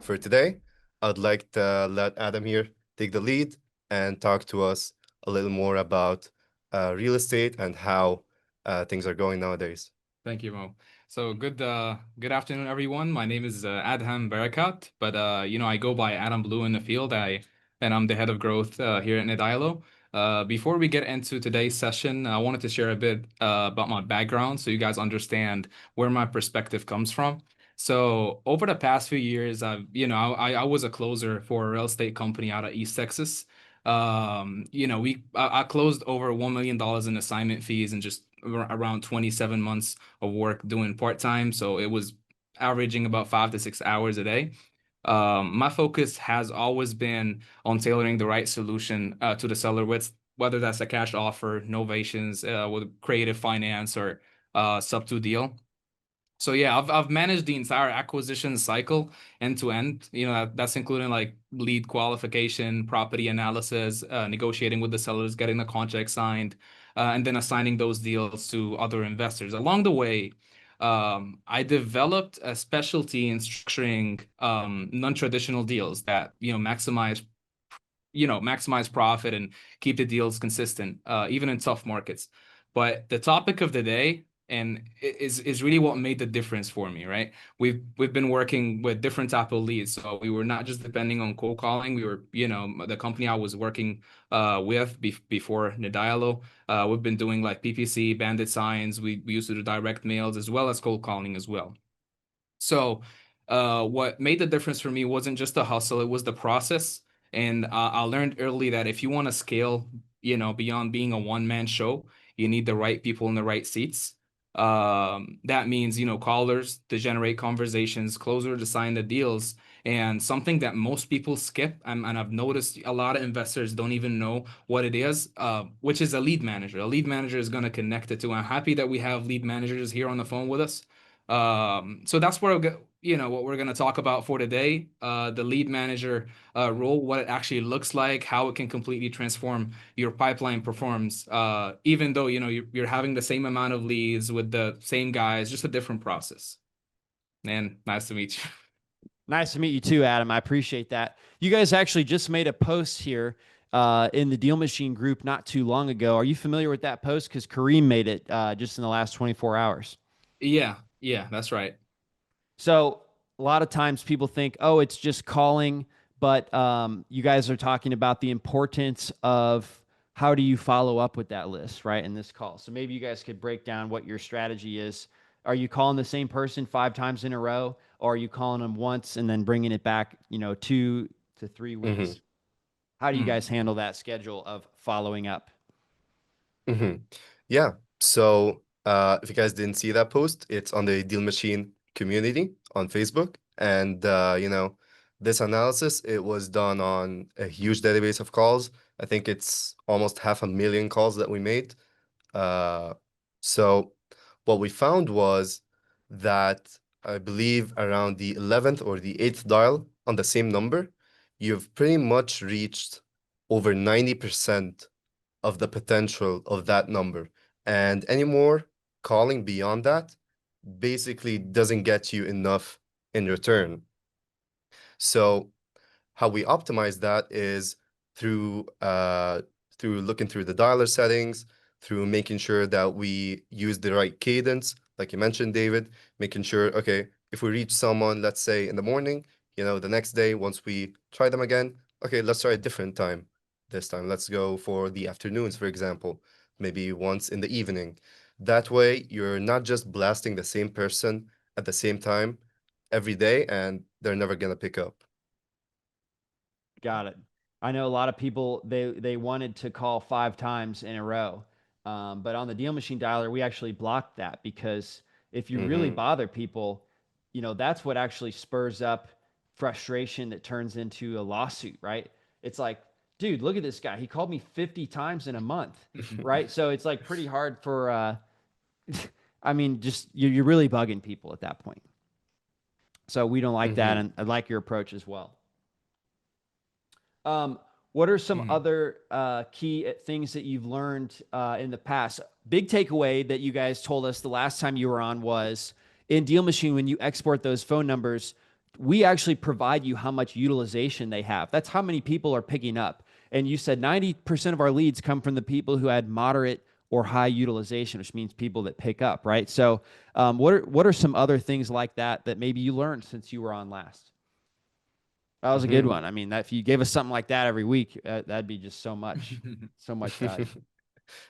For today, I'd like to let Adam here take the lead and talk to us a little more about real estate and how things are going nowadays. Thank you, Mo. So good afternoon, everyone. My name is Adham Barakat, but I go by Adam Blue in the field. And I'm the head of growth here at Nedialo. Before we get into today's session, I wanted to share a bit about my background so you guys understand where my perspective comes from. So over the past few years, I was a closer for a real estate company out of East Texas. I closed over $1 million in assignment fees in just around 27 months of work doing part-time. So it was averaging about 5 to 6 hours a day. My focus has always been on tailoring the right solution to the seller, with whether that's a cash offer, novations, with creative finance, or sub-2 deal. So yeah, I've managed the entire acquisition cycle end to end. That's including like lead qualification, property analysis, negotiating with the sellers, getting the contract signed, and then assigning those deals to other investors. Along the way, I developed a specialty in structuring non-traditional deals that maximize profit and keep the deals consistent, even in tough markets. But the topic of the day and is really what made the difference for me, right? We've been working with different type of leads, so we were not just depending on cold calling. We were, the company I was working with before Nedialo. We've been doing like PPC, bandit signs. We used to do direct mails as well as cold calling as well. So, what made the difference for me wasn't just the hustle, it was the process. And I learned early that if you want to scale, beyond being a one-man show, you need the right people in the right seats. That means, callers to generate conversations, closer to sign the deals, and something that most people skip. And I've noticed a lot of investors don't even know what it is, which is a lead manager. A lead manager is going to connect it to. I'm happy that we have lead managers here on the phone with us. So that's where what we're going to talk about for today, the lead manager role, what it actually looks like, how it can completely transform your pipeline performs, even though you're having the same amount of leads with the same guys, just a different process. Man, nice to meet you. Nice to meet you too, Adam. I appreciate that. You guys actually just made a post here in the DealMachine group not too long ago. Are you familiar with that post? Because Kareem made it just in the last 24 hours. Yeah, that's right. So a lot of times people think, oh, it's just calling, but you guys are talking about the importance of how do you follow up with that list, right, in this call. So maybe you guys could break down what your strategy is. Are you calling the same person 5 times in a row, or are you calling them once and then bringing it back, 2 to 3 weeks? Mm-hmm. How do you Mm. guys handle that schedule of following up? Mm-hmm. Yeah. So if you guys didn't see that post, it's on the DealMachine community on Facebook. And this analysis, it was done on a huge database of calls. I think it's almost 500,000 calls that we made. So what we found was that I believe around the 11th or the 8th dial on the same number, you've pretty much reached over 90% of the potential of that number. And any more calling beyond that basically doesn't get you enough in return. So how we optimize that is through looking through the dialer settings, through making sure that we use the right cadence, like you mentioned, David, making sure, okay, if we reach someone, let's say in the morning, the next day, once we try them again, okay, let's try a different time. This time, let's go for the afternoons, for example, maybe once in the evening. That way, you're not just blasting the same person at the same time every day, and they're never gonna pick up. Got it. I know a lot of people they wanted to call 5 times in a row, but on the DealMachine dialer we actually blocked that because if you really Mm-hmm. bother people, that's what actually spurs up frustration that turns into a lawsuit, right? It's like, dude, look at this guy. He called me 50 times in a month, right? So it's like pretty hard for, I mean, just you're really bugging people at that point. So we don't like that, Mm-hmm. and I like your approach as well. Um, what are some Mm. other key things that you've learned in the past? Big takeaway that you guys told us the last time you were on was in DealMachine, when you export those phone numbers, we actually provide you how much utilization they have. That's how many people are picking up. And you said 90% of our leads come from the people who had moderate or high utilization, which means people that pick up, right? So what are some other things like that that maybe you learned since you were on last? That was a good Mhm. one. I mean, that if you gave us something like that every week, that'd be just so much value.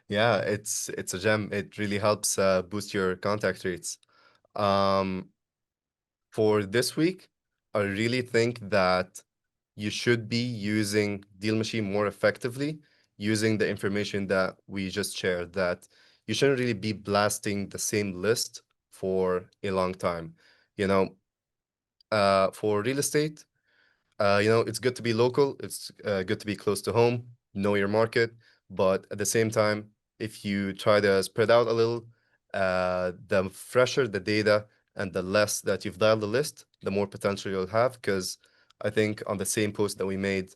Yeah, it's a gem. It really helps boost your contact rates. Um, for this week, I really think that you should be using DealMachine more effectively, using the information that we just shared, that you shouldn't really be blasting the same list for a long time. You know, for real estate, it's good to be local. It's good to be close to home, know your market. But at the same time, if you try to spread out a little, the fresher the data and the less that you've dialed the list, the more potential you'll have. Because I think on the same post that we made,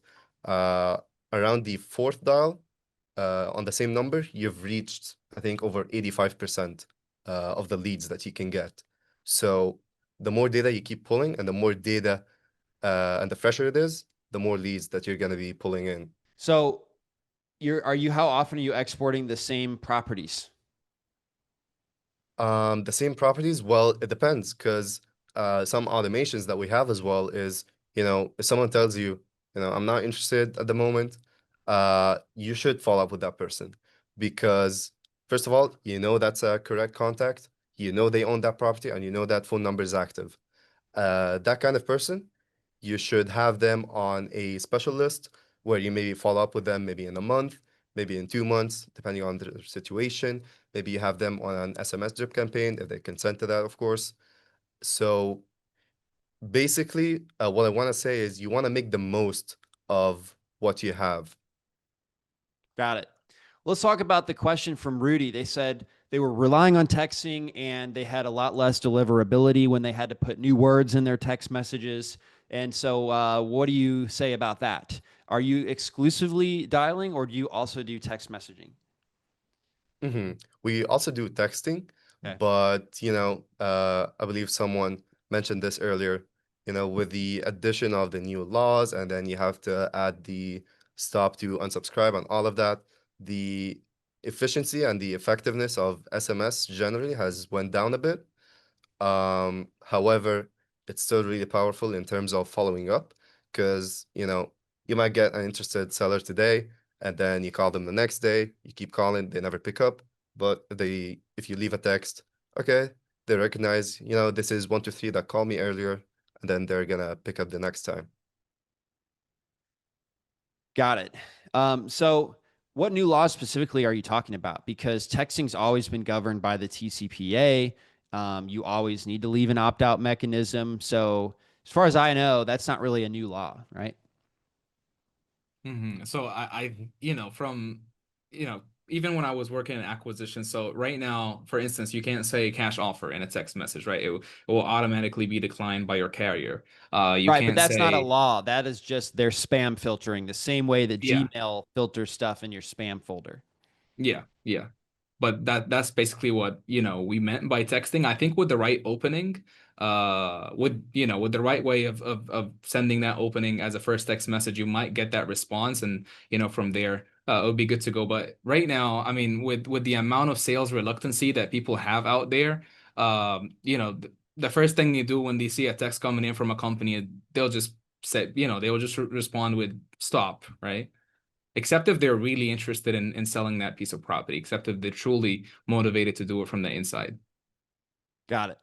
uh, around the fourth dial, on the same number, you've reached, I think, over 85% of the leads that you can get. So the more data you keep pulling and the more data and the fresher it is, the more leads that you're going to be pulling in. So how often are you exporting the same properties? The same properties, well, it depends because some automations that we have as well is, if someone tells you, I'm not interested at the moment, you should follow up with that person because, first of all, that's a correct contact, they own that property, and that phone number is active. That kind of person, you should have them on a special list where you maybe follow up with them maybe in a month, maybe in 2 months, depending on their situation. Maybe you have them on an SMS drip campaign if they consent to that, of course. So basically, what I want to say is you want to make the most of what you have. Got it. Let's talk about the question from Rudy. They said they were relying on texting and they had a lot less deliverability when they had to put new words in their text messages. And so, what do you say about that? Are you exclusively dialing or do you also do text messaging? We also do texting, Okay. but I believe someone mentioned this earlier, with the addition of the new laws, and then you have to add the stop to unsubscribe and all of that, the efficiency and the effectiveness of SMS generally has went down a bit. However, it's still really powerful in terms of following up because, you might get an interested seller today and then you call them the next day, you keep calling, they never pick up. But if you leave a text, okay, they recognize, this is 123 that called me earlier, and then they're gonna pick up the next time. Got it. So, what new laws specifically are you talking about? Because texting's always been governed by the TCPA. You always need to leave an opt out mechanism. So, as far as I know, that's not really a new law, right? So from, even when I was working in acquisition, so right now, for instance, you can't say cash offer in a text message, right? It will automatically be declined by your carrier. You Right, but can't that's not a say, law. That is just their spam filtering, the same way that yeah, Gmail filters stuff in your spam folder. yeah. But that's basically what, we meant by texting. I think with the right opening, with the right way of sending that opening as a first text message, you might get that response, and from there, it would be good to go. But right now, I mean, with the amount of sales reluctancy that people have out there, the first thing you do when they see a text coming in from a company, they'll just say, they will just respond with stop, right? Except if they're really interested in selling that piece of property, except if they're truly motivated to do it from the inside. Got it.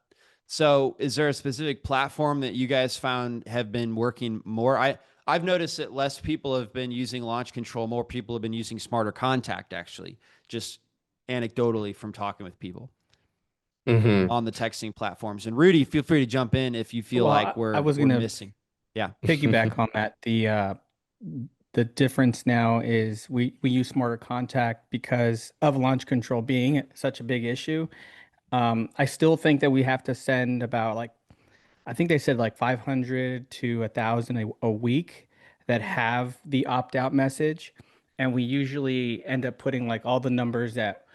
So, is there a specific platform that you guys found have been working more? I've noticed that less people have been using launch control, more people have been using smarter contact, actually, just anecdotally from talking with people Mm-hmm. on the texting platforms. And Rudy, feel free to jump in if you feel Well, like I was we're gonna missing. Yeah. piggyback on that. The difference now is we use smarter contact because of launch control being such a big issue. I still think that we have to send about like I think they said like 500 to 1,000 a week that have the opt out message, and we usually end up putting like all the numbers that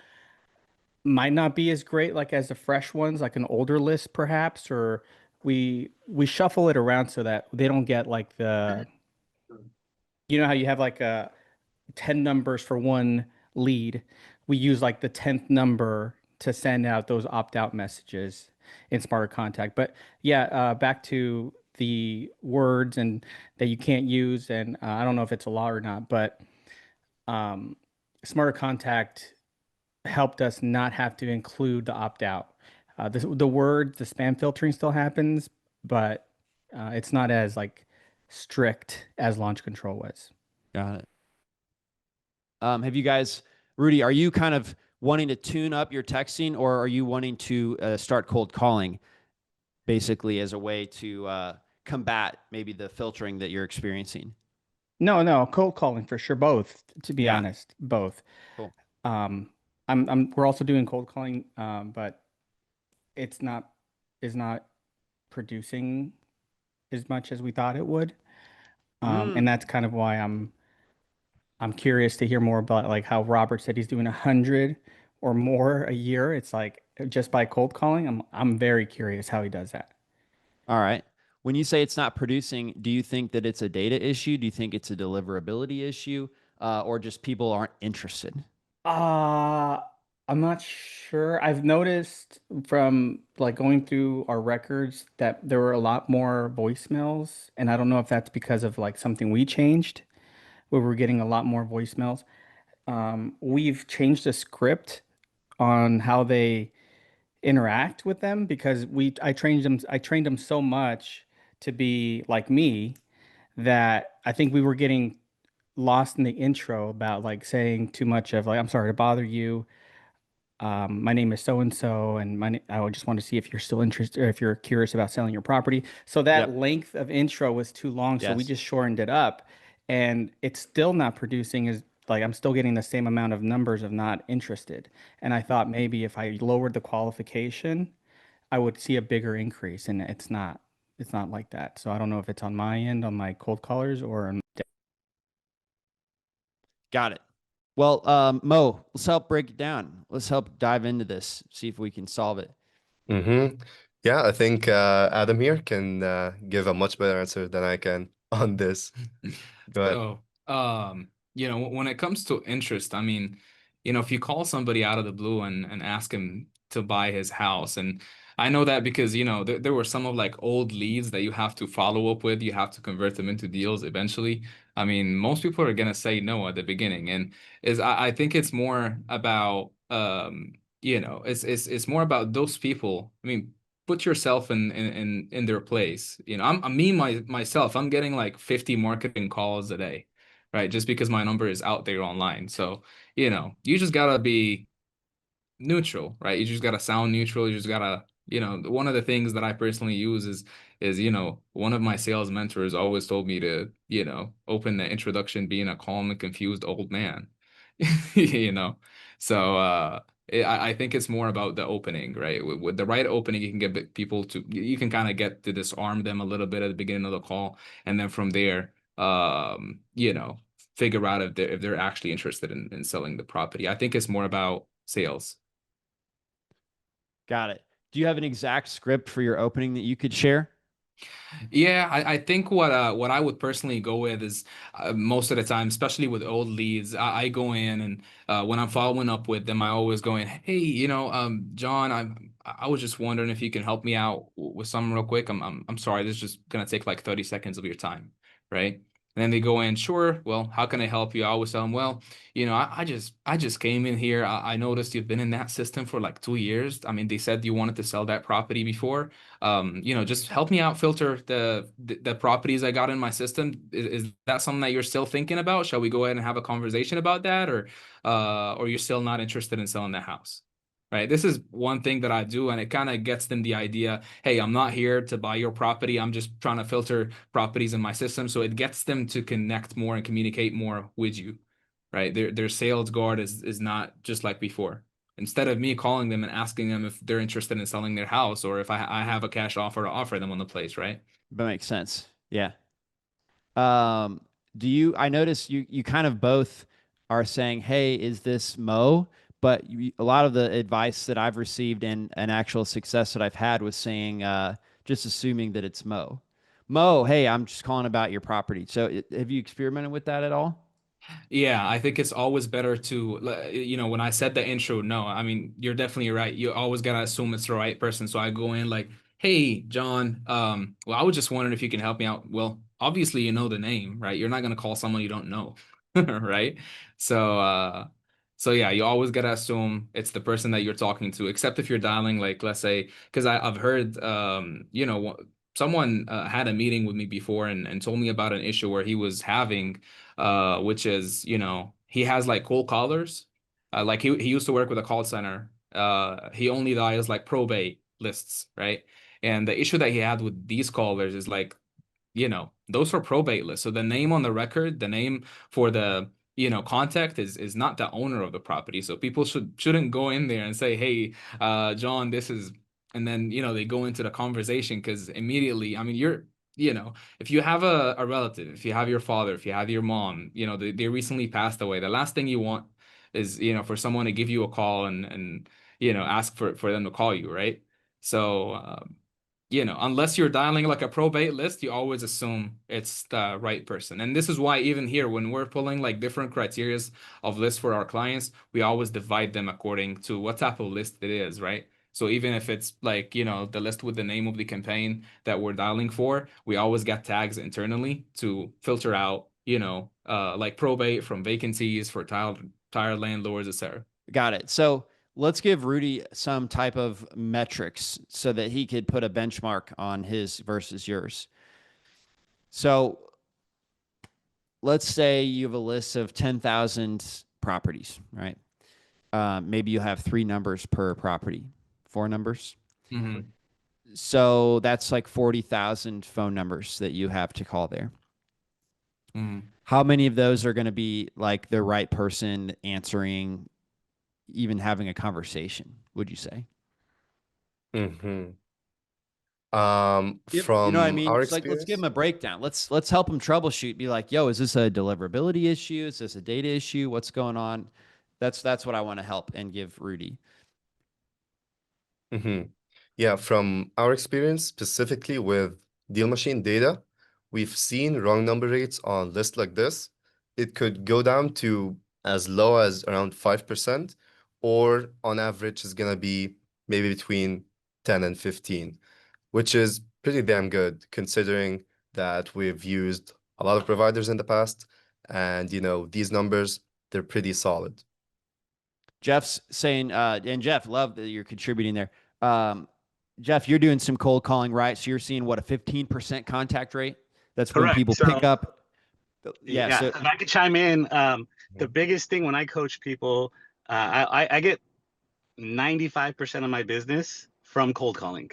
might not be as great like as the fresh ones, like an older list perhaps, or we shuffle it around so that they don't get like the, you know how you have like 10 numbers for one lead. We use like the 10th number to send out those opt-out messages in Smarter Contact. But yeah, back to the words and that you can't use, and I don't know if it's a law or not, but um, Smarter Contact helped us not have to include the opt-out. The word, the spam filtering still happens, but it's not as like strict as launch control was. Got it. Have you guys, Rudy, are you kind of wanting to tune up your texting, or are you wanting to start cold calling basically as a way to combat maybe the filtering that you're experiencing? No, cold calling for sure. Both, to be Yeah. honest, both. Cool. Um, we're also doing cold calling, but it's not is not producing as much as we thought it would. And that's kind of why I'm curious to hear more about like how Robert said he's doing 100 or more a year. It's like just by cold calling. I'm very curious how he does that. All right. When you say it's not producing, do you think that it's a data issue? Do you think it's a deliverability issue, or just people aren't interested? Uh, I'm not sure. I've noticed from like going through our records that there were a lot more voicemails, and I don't know if that's because of like something we changed, where we're getting a lot more voicemails. We've changed the script on how they interact with them because I trained them so much to be like me that I think we were getting lost in the intro about like saying too much of like, I'm sorry to bother you. My name is so and so, and I would just want to see if you're still interested or if you're curious about selling your property. So that Yep. length of intro was too long, so we Yes. just shortened it up, and it's still not producing as like I'm still getting the same amount of numbers of not interested. And I thought maybe if I lowered the qualification, I would see a bigger increase, and it's not. It's not like that. So I don't know if it's on my end, on my cold callers, or on Got it. Well, Mo, let's help break it down. Let's help dive into this, see if we can solve it. Mm-hmm. Yeah, I think Adam here can give a much better answer than I can on this. Go ahead. So, when it comes to interest, I mean, if you call somebody out of the blue and ask him to buy his house, and I know that because, there were some of like old leads that you have to follow up with, you have to convert them into deals eventually. I mean, most people are gonna say no at the beginning, and I think it's more about it's more about those people. I mean, put yourself in their place. Myself, I'm getting like 50 marketing calls a day, right? Just because my number is out there online. So, you just gotta be neutral, right? You just gotta sound neutral. You just gotta, one of the things that I personally use is one of my sales mentors always told me to, open the introduction being a calm and confused old man. you know. So I think it's more about the opening, right? With the right opening, you can get people to you can kind of get to disarm them a little bit at the beginning of the call, and then from there, figure out if they're actually interested in selling the property. I think it's more about sales. Got it. Do you have an exact script for your opening that you could share? Yeah, I think what I would personally go with is most of the time, especially with old leads, I go in and when I'm following up with them, I always go in, hey, John, I was just wondering if you can help me out with something real quick. I'm sorry, this is just gonna take like 30 seconds of your time, right? And then they go in, sure. Well, how can I help you? I always tell them, well, I just came in here. I noticed you've been in that system for like 2 years. I mean, they said you wanted to sell that property before. Just help me out filter the properties I got in my system. Is that something that you're still thinking about? Shall we go ahead and have a conversation about that, or you're still not interested in selling the house? Right. This is one thing that I do, and it kind of gets them the idea, hey, I'm not here to buy your property. I'm just trying to filter properties in my system. So it gets them to connect more and communicate more with you. Right. Their sales guard is not just like before. Instead of me calling them and asking them if they're interested in selling their house or if I have a cash offer to offer them on the place, right? That makes sense. Yeah. Um, I notice you kind of both are saying, hey, is this Mo? But a lot of the advice that I've received and actual success that I've had was saying, just assuming that it's Mo. Mo, hey, I'm just calling about your property. So have you experimented with that at all? Yeah, I think it's always better to, when I said the intro, no, I mean, you're definitely right. You always gotta assume it's the right person. So I go in like, hey, John, well, I was just wondering if you can help me out. Well, obviously you know the name, right? You're not gonna call someone you don't know, right? So, so yeah, you always gotta assume it's the person that you're talking to, except if you're dialing, like, let's say, because I've heard, someone had a meeting with me before and told me about an issue where he was having which is, he has like cold callers. Like he used to work with a call center. He only dials like probate lists, right? And the issue that he had with these callers is like, those are probate lists. So the name on the record, the name for the, contact is not the owner of the property. So people shouldn't go in there and say, hey, John, this is, and then, they go into the conversation because immediately, I mean, if you have a relative, if you have your father, if you have your mom, they recently passed away, the last thing you want is, for someone to give you a call and ask for them to call you, right? So, unless you're dialing like a probate list, you always assume it's the right person. And this is why even here, when we're pulling like different criterias of lists for our clients, we always divide them according to what type of list it is, right? So even if it's like, the list with the name of the campaign that we're dialing for, we always get tags internally to filter out, like probate from vacancies for tired landlords, etc. Got it. So let's give Rudy some type of metrics so that he could put a benchmark on his versus yours. So let's say you have a list of 10,000 properties, right? Maybe you have 3 numbers per property, 4 numbers. Mm-hmm. So that's like 40,000 phone numbers that you have to call there. Mm-hmm. How many of those are going to be like the right person answering, even having a conversation, would you say? Mm-hmm. You know what I From mean? our It's like, let's give them experience, a breakdown. Let's help them troubleshoot. Be like, yo, is this a deliverability issue? Is this a data issue? What's going on? That's what I want to help and give Rudy. hmm yeah, from our experience, specifically with DealMachine data, we've seen wrong number rates on lists like this. It could go down to as low as around 5%, or on average is gonna be maybe between 10 and 15, which is pretty damn good considering that we've used a lot of providers in the past, and these numbers, they're pretty solid. Jeff's saying, and Jeff, love that you're contributing there. Jeff, you're doing some cold calling, right? So you're seeing what, a 15% contact rate? That's when Correct. people pick So up. Yeah. yeah, So if I could chime in, the biggest thing when I coach people, I get 95% of my business from cold calling.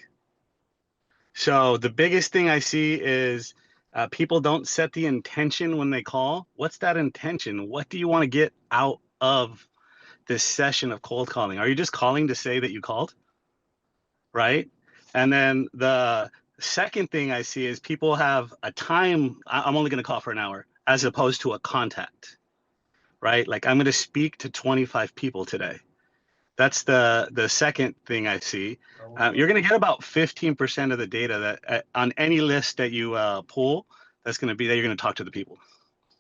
So the biggest thing I see is people don't set the intention when they call. What's that intention? What do you want to get out of this session of cold calling? Are you just calling to say that you called? Right? And then the second thing I see is people have a time, I'm only going to call for an hour, as opposed to a contact, right? Like I'm going to speak to 25 people today. That's the second thing I see. You're going to get about 15% of the data that on any list that you pull, that's going to be that you're going to talk to the people.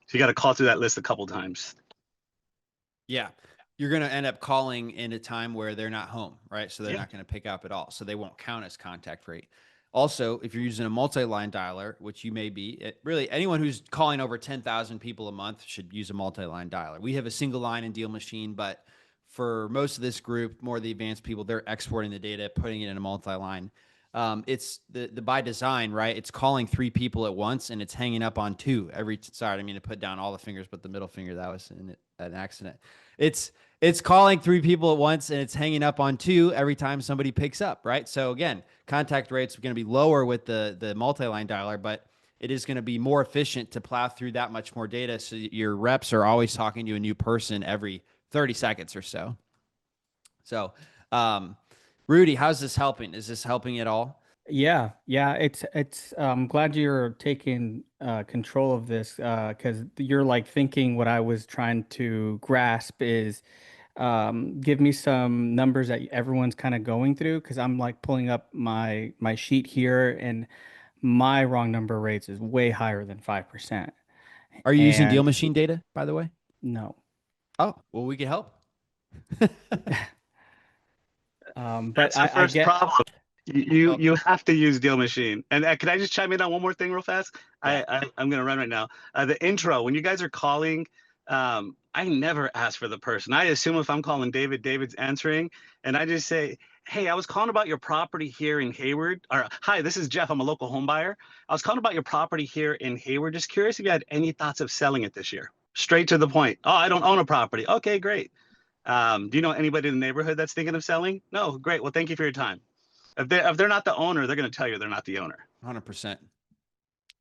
So you got to call through that list a couple times. yeah, you're going to end up calling in a time where they're not home, right? So they're Yeah. not going to pick up at all. So they won't count as contact rate. Also, if you're using a multi-line dialer, which you may be, really anyone who's calling over 10,000 people a month should use a multi-line dialer. We have a single line in DealMachine, but for most of this group, more of the advanced people, they're exporting the data, putting it in a multi-line. It's the by design, right? It's calling 3 people at once and it's hanging up on 2 every. Sorry, I didn't mean to put down all the fingers, but the middle finger, that was an accident. It's calling 3 people at once and it's hanging up on 2 every time somebody picks up, right? So again, contact rates are going to be lower with the multi-line dialer, but it is going to be more efficient to plow through that much more data. So your reps are always talking to a new person every 30 seconds or so. So, Rudy, how's this helping? Is this helping at all? Yeah, it's I'm glad you're taking control of this because you're like thinking what I was trying to grasp is Give me some numbers that everyone's kind of going through because I'm like pulling up my sheet here, and my wrong number rates is way higher than 5%. Are you using And DealMachine data, by the way? no. Oh, well, we can help. But That's the I first get, problem. You Oh, you have to use DealMachine. And can I just chime in on one more thing real fast? yeah. I'm gonna run right now. The intro when you guys are calling, I never ask for the person. I assume if I'm calling David, David's answering, and I just say, "Hey, I was calling about your property here in Hayward." Or, "Hi, this is Jeff. I'm a local home buyer. I was calling about your property here in Hayward. Just curious if you had any thoughts of selling it this year." Straight to the point. "Oh, I don't own a property." "Okay, great. Do you know anybody in the neighborhood that's thinking of selling?" "No." "Great. Well, thank you for your time." If they're not the owner, they're going to tell you they're not the owner. 100%.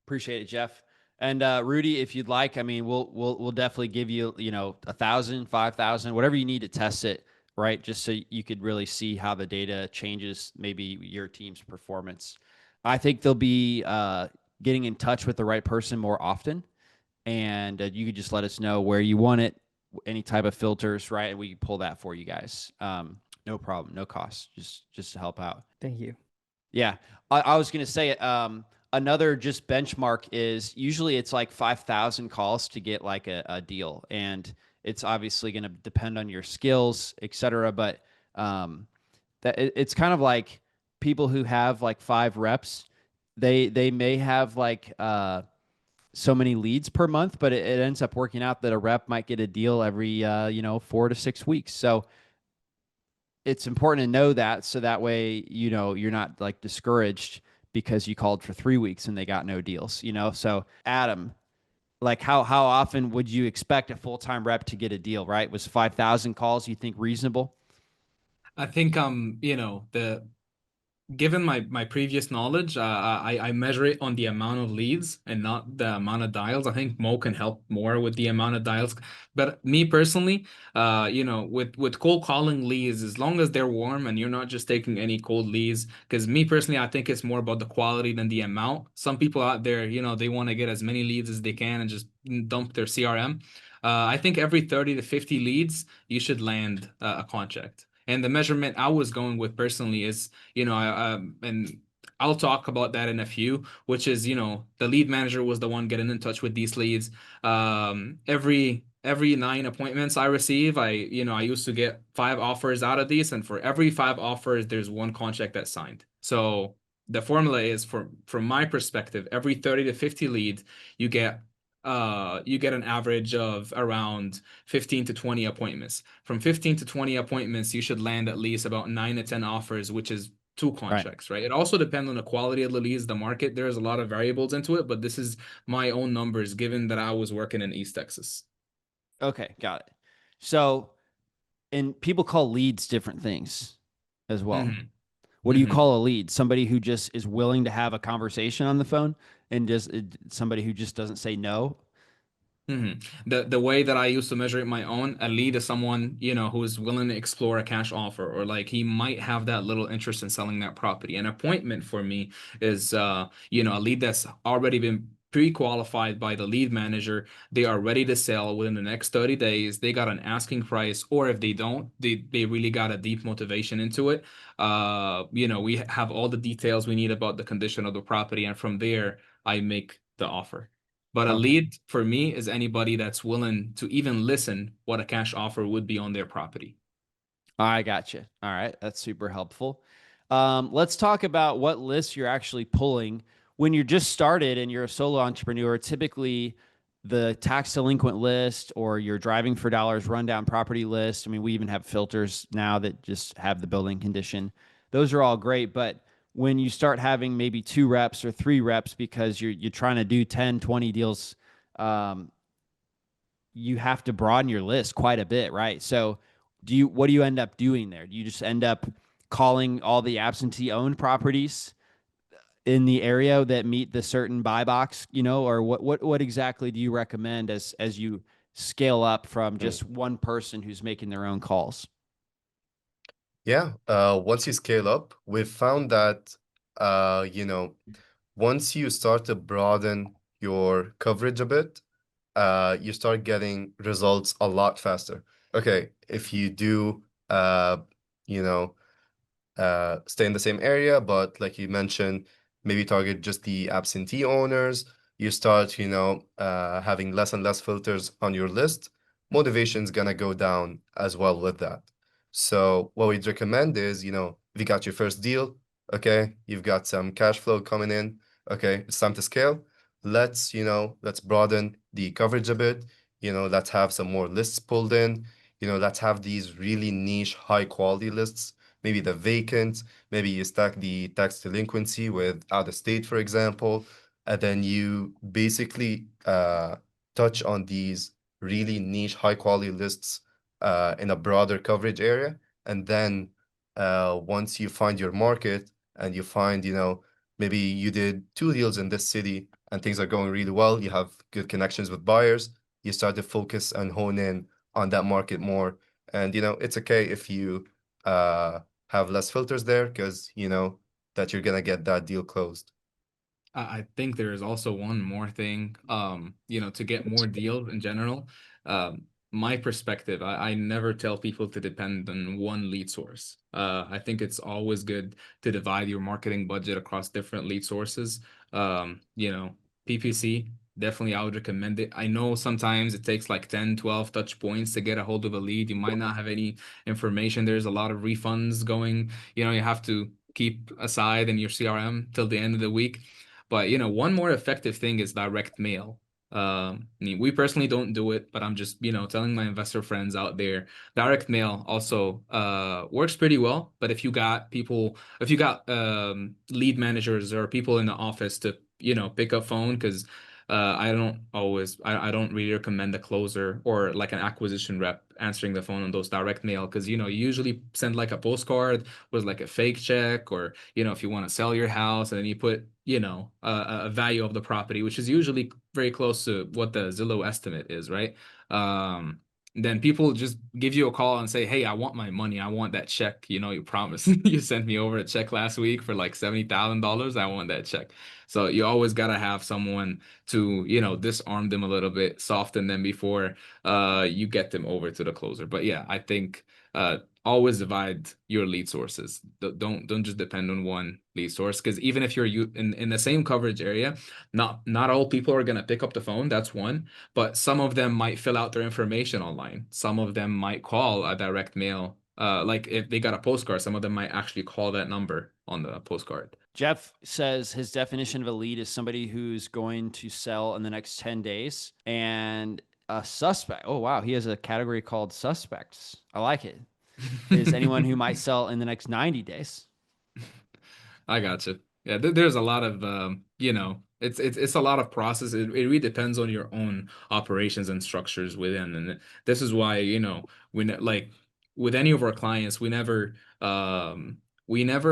Appreciate it, Jeff. And Rudy, if you'd like, I mean, we'll definitely give you, 1,000, 5,000, whatever you need to test it, right? Just so you could really see how the data changes, maybe your team's performance. I think they'll be getting in touch with the right person more often, and you could just let us know where you want it, any type of filters, right? And we can pull that for you guys. No problem, no cost, just to help out. thank you. Yeah, I was going to say another just benchmark is usually it's like 5,000 calls to get like a deal, and it's obviously going to depend on your skills, et cetera. But it's kind of like people who have like 5 reps, they may have like so many leads per month, but it ends up working out that a rep might get a deal every 4 to 6 weeks. So it's important to know that, so that way you're not like discouraged because you called for 3 weeks and they got no deals. So Adam, like how often would you expect a full-time rep to get a deal? Right? Was 5,000 calls you think reasonable? I think the given my previous knowledge, I measure it on the amount of leads and not the amount of dials. I think Mo can help more with the amount of dials. But me personally, with cold calling leads, as long as they're warm and you're not just taking any cold leads, because me personally, I think it's more about the quality than the amount. Some people out there, they want to get as many leads as they can and just dump their CRM. I think every 30 to 50 leads, you should land a contract. And the measurement I was going with personally is, and I'll talk about that in a few, which is, the lead manager was the one getting in touch with these leads. Every 9 appointments I receive, I used to get 5 offers out of these, and for every 5 offers, there's 1 contract that's signed. So the formula is, from my perspective, every 30 to 50 leads, you get an average of around 15 to 20 appointments. From 15 to 20 appointments, you should land at least about 9 to 10 offers, which is 2 contracts, right? It also depends on the quality of the leads, the market. There's a lot of variables into it, but this is my own numbers given that I was working in East Texas. Okay, got it. So, and people call leads different things as well. Mhm. What do you Mhm. call a lead? Somebody who just is willing to have a conversation on the phone, and just somebody who just doesn't say no. The way that I used to measure it my own, a lead is someone, who is willing to explore a cash offer, or like he might have that little interest in selling that property. An appointment for me is a lead that's already been pre-qualified by the lead manager. They are ready to sell within the next 30 days. They got an asking price, or if they don't, they really got a deep motivation into it. We have all the details we need about the condition of the property, and from there I make the offer. But a Okay. lead for me is anybody that's willing to even listen what a cash offer would be on their property. I got you. All right. That's super helpful. Let's talk about what lists you're actually pulling. When you're just started and you're a solo entrepreneur, typically the tax delinquent list or your driving for dollars rundown property list. I mean, we even have filters now that just have the building condition. Those are all great. But when you start having maybe 2 reps or 3 reps because you're trying to do 10, 20 deals, um, you have to broaden your list quite a bit, right? So what do you end up doing there? Do you just end up calling all the absentee owned properties in the area that meet the certain buy box, or what exactly do you recommend as you scale up from Mm. just one person who's making their own calls? Yeah, once you scale up, we've found that, uh, you know, once you start to broaden your coverage a bit, you start getting results a lot faster. okay, if you do, you know, stay in the same area, but like you mentioned, maybe target just the absentee owners. You start, having less and less filters on your list. Motivation's gonna go down as well with that. So what we'd recommend is, if you got your first deal, okay, you've got some cash flow coming in, okay, it's time to scale. Let's broaden the coverage a bit. Let's have some more lists pulled in. Let's have these really niche, high quality lists, maybe the vacant, maybe you stack the tax delinquency with out of state, for example, and then you basically touch on these really niche, high quality lists in a broader coverage area. And then once you find your market and you find, maybe you did 2 deals in this city and things are going really well, you have good connections with buyers, you start to focus and hone in on that market more. And, it's okay if you have less filters there because you know that you're gonna get that deal closed. I think there is also one more thing, to get more deals in general. My perspective, I never tell people to depend on one lead source. I think it's always good to divide your marketing budget across different lead sources. PPC, definitely I would recommend it. I know sometimes it takes like 10, 12 touch points to get a hold of a lead. You might not have any information. There's a lot of refunds going, you have to keep aside in your CRM till the end of the week. But one more effective thing is direct mail. I mean, we personally don't do it, but I'm just, telling my investor friends out there, direct mail also works pretty well. But if you got lead managers or people in the office to, pick up phone, because I don't really recommend a closer or like an acquisition rep answering the phone on those direct mail, because you usually send like a postcard with like a fake check, or if you want to sell your house and then you put a value of the property, which is usually very close to what the Zillow estimate is, right? Then people just give you a call and say, hey, I want my money, I want that check, you promised you sent me over a check last week for like $70,000, I want that check. So you always got to have someone to disarm them a little bit, soften them before you get them over to the closer. But yeah, I think always divide your lead sources. Don't just depend on one lead source, because even if you're in the same coverage area, not all people are gonna pick up the phone. That's one, but some of them might fill out their information online. Some of them might call a direct mail. Like if they got a postcard, some of them might actually call that number on the postcard. Jeff says his definition of a lead is somebody who's going to sell in the next 10 days, and a suspect. Oh, wow. He has a category called suspects. I like it. Is anyone who might sell in the next 90 days. I gotcha. Yeah, there's a lot of it's a lot of process. It really depends on your own operations and structures within. And this is why, like with any of our clients, we never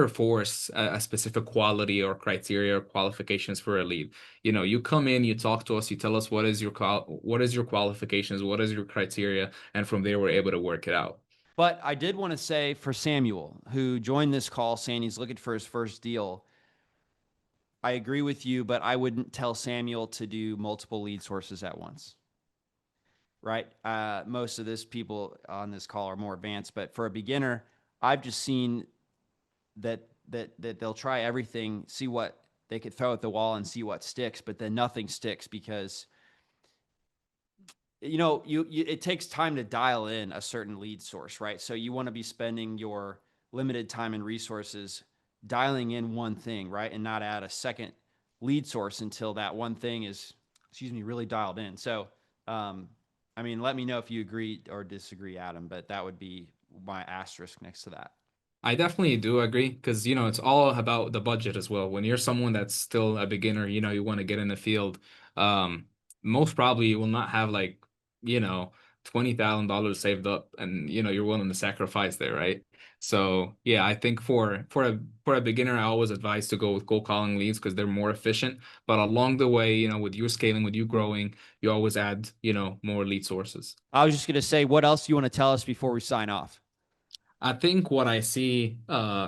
force a specific quality or criteria or qualifications for a lead. You come in, you talk to us, you tell us what is your qualifications, what is your criteria, and from there we're able to work it out. But I did want to say for Samuel, who joined this call saying he's looking for his first deal, I agree with you, but I wouldn't tell Samuel to do multiple lead sources at once. Right? Most of this people on this call are more advanced, but for a beginner, I've just seen that they'll try everything, see what they could throw at the wall and see what sticks, but then nothing sticks because it takes time to dial in a certain lead source, right? So you want to be spending your limited time and resources dialing in one thing, right? And not add a second lead source until that one thing is, really dialed in. So, let me know if you agree or disagree, Adam, but that would be my asterisk next to that. I definitely do agree, because it's all about the budget as well. When you're someone that's still a beginner, you want to get in the field, most probably you will not have like, $20,000 saved up, and you're willing to sacrifice there, right? So yeah, I think for a beginner, I always advise to go with cold calling leads because they're more efficient. But along the way, with you scaling, with you growing, you always add, more lead sources. I was just going to say, what else do you want to tell us before we sign off? I think what I see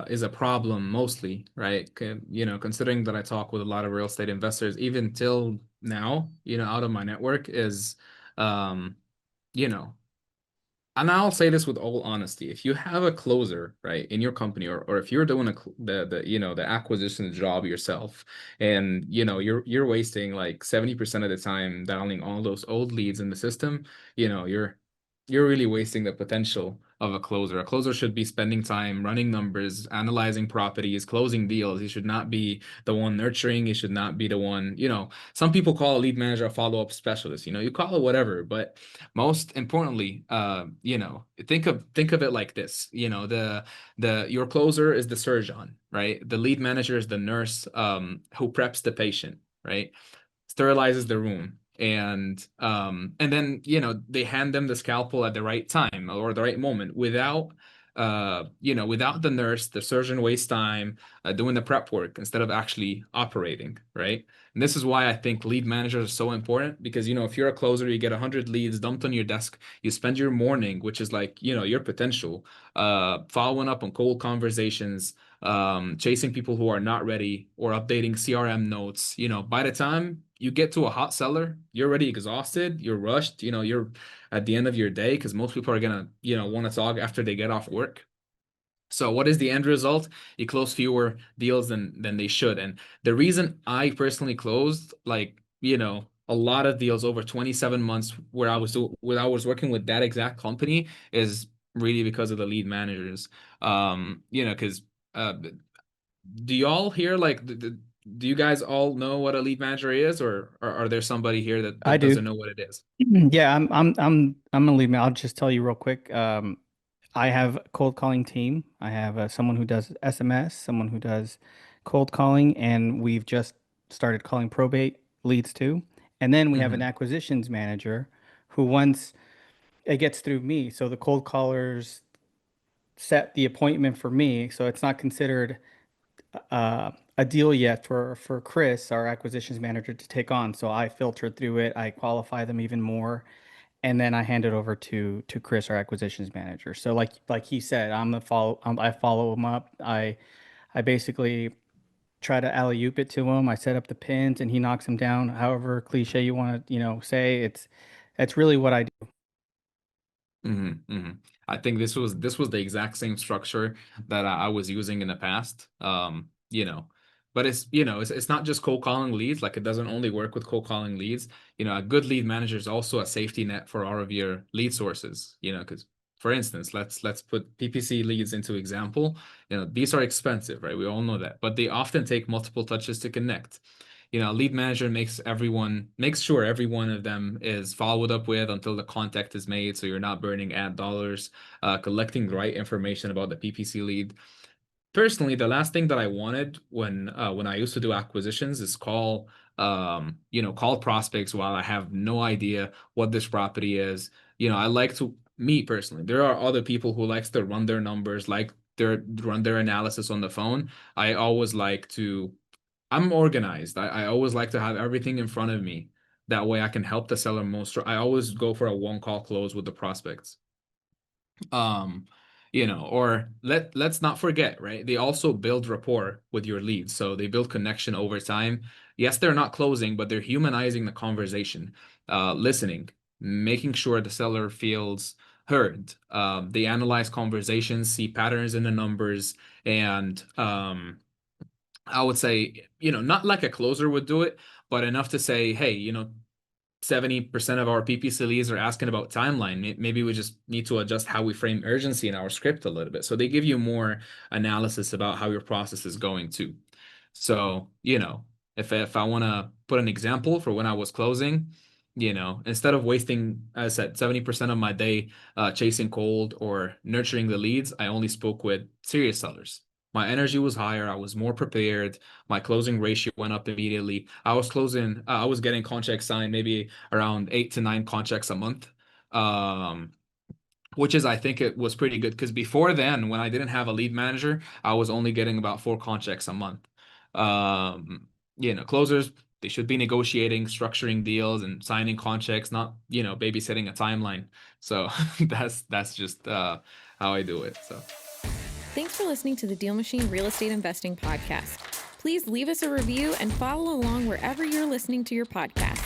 is a problem mostly, right? Considering that I talk with a lot of real estate investors, even till now, out of my network is, um, you know, and I'll say this with all honesty, if you have a closer, right, in your company, or if you're doing the acquisition job yourself, and you're wasting like 70% of the time dialing all those old leads in the system, you're really wasting the potential of a closer. A closer should be spending time running numbers, analyzing properties, closing deals. He should not be the one nurturing. He should not be the one, some people call a lead manager a follow-up specialist. You call it whatever, but most importantly, think of it like this. Your closer is the surgeon, right? The lead manager is the nurse, who preps the patient, right? Sterilizes the room, and then they hand them the scalpel at the right time or the right moment. Without the nurse, the surgeon wastes time doing the prep work instead of actually operating, right? And this is why I think lead managers are so important, because if you're a closer, you get 100 leads dumped on your desk, you spend your morning, which is like your potential, following up on cold conversations, chasing people who are not ready, or updating CRM notes. By the time you get to a hot seller, you're already exhausted, you're rushed, you're at the end of your day, because most people are gonna, want to talk after they get off work. So what is the end result? You close fewer deals than they should. And the reason I personally closed, like, a lot of deals over 27 months where I was working with that exact company, is really because of the lead managers. Because do y'all here, like, do you guys all know what a lead manager is, or are there somebody here that, I do. doesn't know what it is? Yeah, I'm gonna leave me. I'll just tell you real quick. I have a cold calling team. I have someone who does SMS, someone who does cold calling, and we've just started calling probate leads too. And then we have an Mm-hmm. acquisitions manager who, once it gets through me, so the cold callers set the appointment for me, so it's not considered a deal yet for Chris, our acquisitions manager, to take on. So I filter through it, I qualify them even more, and then I hand it over to Chris, our acquisitions manager. So like he said, I follow him up. I basically try to alley oop it to him. I set up the pins and he knocks them down. However cliche you want to say, that's really what I do. Mm-hmm, mm-hmm. I think this was the exact same structure that I was using in the past. But it's not just cold calling leads. Like, it doesn't only work with cold calling leads. A good lead manager is also a safety net for all of your lead sources. Because, for instance, let's put PPC leads into example. These are expensive, right? We all know that, but they often take multiple touches to connect. Lead manager makes sure every one of them is followed up with until the contact is made, so you're not burning ad dollars, collecting the right information about the PPC lead. Personally, the last thing that I wanted when I used to do acquisitions is call prospects while I have no idea what this property is. I like to, me personally, there are other people who likes to run their numbers, run their analysis on the phone. I always like to I'm organized. I always like to have everything in front of me. That way I can help the seller most. I always go for a one call close with the prospects. Um, or let's not forget, right? They also build rapport with your leads. So they build connection over time. Yes, they're not closing, but they're humanizing the conversation, listening, making sure the seller feels heard. They analyze conversations, see patterns in the numbers, and I would say, not like a closer would do it, but enough to say, hey, 70% of our PPC leads are asking about timeline. Maybe we just need to adjust how we frame urgency in our script a little bit. So they give you more analysis about how your process is going too. So, if I want to put an example for when I was closing, instead of wasting, as I said, 70% of my day chasing cold or nurturing the leads, I only spoke with serious sellers. My energy was higher. I was more prepared. My closing ratio went up immediately. I was getting contracts signed maybe around 8 to 9 contracts a month. Which is, I think it was pretty good, because before then, when I didn't have a lead manager, I was only getting about 4 contracts a month. Closers, they should be negotiating, structuring deals, and signing contracts, not, babysitting a timeline. So that's just how I do it. So. Thanks for listening to the DealMachine Real Estate Investing Podcast. Please leave us a review and follow along wherever you're listening to your podcast.